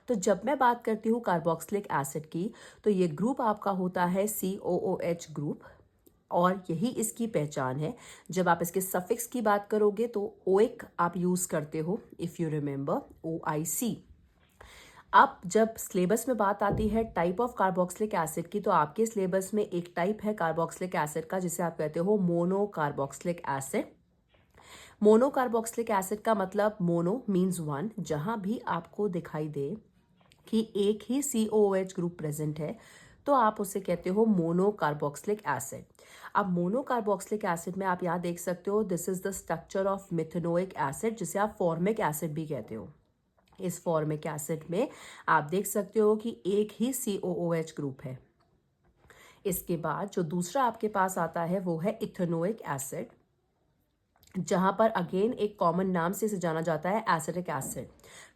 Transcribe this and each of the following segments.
तो जब मैं बात करती हूँ कार्बोक्सिलिक एसिड की, तो ये ग्रुप आपका होता है COOH ग्रुप, और यही इसकी पहचान है। जब आप इसके सफिक्स की बात करोगे तो ओइक आप यूज करते हो, इफ यू रिमेंबर OIC। अब जब सिलेबस में बात आती है टाइप ऑफ कार्बोक्सिलिक एसिड की, तो आपके सिलेबस में एक टाइप है कार्बोक्सिलिक एसिड का जिसे आप कहते हो mono carboxylic acid. Mono carboxylic acid का मतलब मोनो मीन्स वन, जहां भी आपको दिखाई दे कि एक ही COOH ग्रुप प्रेजेंट है तो आप उसे कहते हो मोनो कार्बोक्सिलिक एसिड। अब मोनो कार्बोक्सिलिक एसिड में आप यहाँ देख सकते हो, this is the structure of methanoic acid, जिसे आप फॉर्मिक एसिड भी कहते हो। इस फॉर्मिक एसिड में आप देख सकते हो कि एक ही COOH ग्रुप है। इसके बाद जो दूसरा आपके पास आता है वो है इथेनोइक एसिड, जहां पर अगेन एक कॉमन नाम से इसे जाना जाता है एसिटिक एसिड।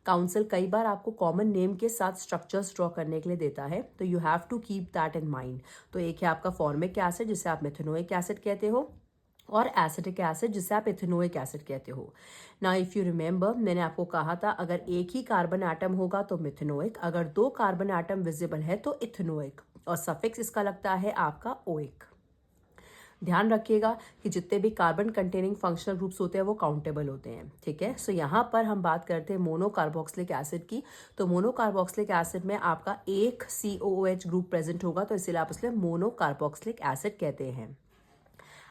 काउंसिल कई बार आपको कॉमन नेम के साथ स्ट्रक्चर्स ड्रॉ करने के लिए देता है, तो you have to keep that in mind. तो एक है आपका फॉर्मिक एसिड जिसे आप मिथेनोइक एसिड कहते हो, और एसिटिक एसिड जिसे आप इथेनोइक एसिड कहते हो। ना इफ यू रिमेंबर, मैंने आपको कहा था अगर एक ही कार्बन एटम होगा तो मिथेनोइक, अगर दो कार्बन एटम विजिबल है तो इथेनोइक, और सफिक्स इसका लगता है आपका ओइक। ध्यान रखिएगा कि जितने भी कार्बन कंटेनिंग फंक्शनल ग्रुप्स होते हैं वो काउंटेबल होते हैं, ठीक है। सो यहाँ पर हम बात करते हैं मोनो कार्बोक्सिलिक एसिड की। तो मोनो कार्बोक्सिलिक एसिड में आपका एक COOH ग्रुप प्रेजेंट होगा, तो इसीलिए आप उसमें मोनो कार्बोक्सिलिक एसिड कहते हैं।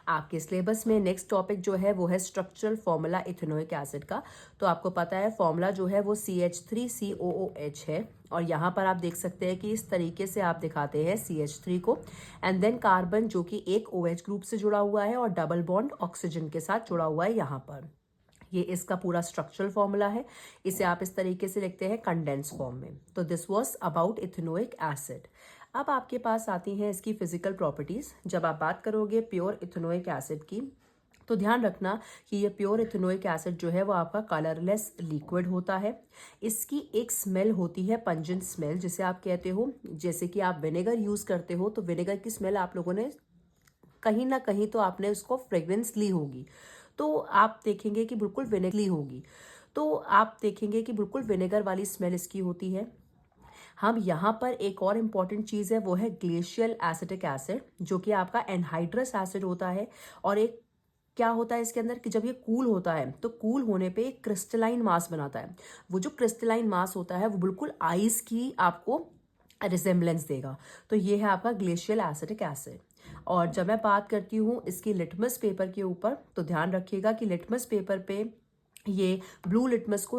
आपके सिलेबस में नेक्स्ट टॉपिक जो है वो है स्ट्रक्चरल फॉर्मूला इथेनोइक एसिड का। तो आपको पता है फॉर्मूला जो है वो CH3COOH है, और यहाँ पर आप देख सकते हैं कि इस तरीके से आप दिखाते हैं CH3 को, एंड देन कार्बन जो कि एक OH ग्रुप से जुड़ा हुआ है और डबल बॉन्ड ऑक्सीजन के साथ जुड़ा हुआ है यहाँ पर। ये इसका पूरा स्ट्रक्चरल फॉर्मूला है। इसे आप इस तरीके से लिखते हैं कंडेंस फॉर्म में। तो this was about ethanoic acid. अब आपके पास आती हैं इसकी फिजिकल प्रॉपर्टीज। जब आप बात करोगे प्योर इथेनोइक एसिड की, तो ध्यान रखना कि ये प्योर इथेनोइक एसिड जो है वो आपका कलरलेस लिक्विड होता है। इसकी एक स्मेल होती है, पंजेंट स्मेल जिसे आप कहते हो। जैसे कि आप विनेगर यूज करते हो तो विनेगर की स्मेल आप लोगों ने कहीं ना कहीं तो आपने उसको फ्रेग्रेंस ली होगी, तो आप देखेंगे कि बिल्कुल विनेगली होगी, तो आप देखेंगे कि बिल्कुल विनेगर वाली स्मेल इसकी होती है। हम यहाँ पर एक और इम्पॉर्टेंट चीज़ है वो है ग्लेशियल एसिटिक एसिड, जो कि आपका एनहाइड्रस एसिड होता है। और एक क्या होता है इसके अंदर कि जब ये कूल होता है तो कूल होने पे एक क्रिस्टलाइन मास बनाता है। वो जो क्रिस्टलाइन मास होता है वो बिल्कुल आइस की आपको रिजेम्बलेंस देगा। तो ये है आपका ग्लेशियल एसिटिक एसिड। और जब मैं बात करती हूँ इसकी लिटमस पेपर के ऊपर, तो ध्यान रखिएगा कि लिटमस पेपर पे ये ब्लू लिटमस को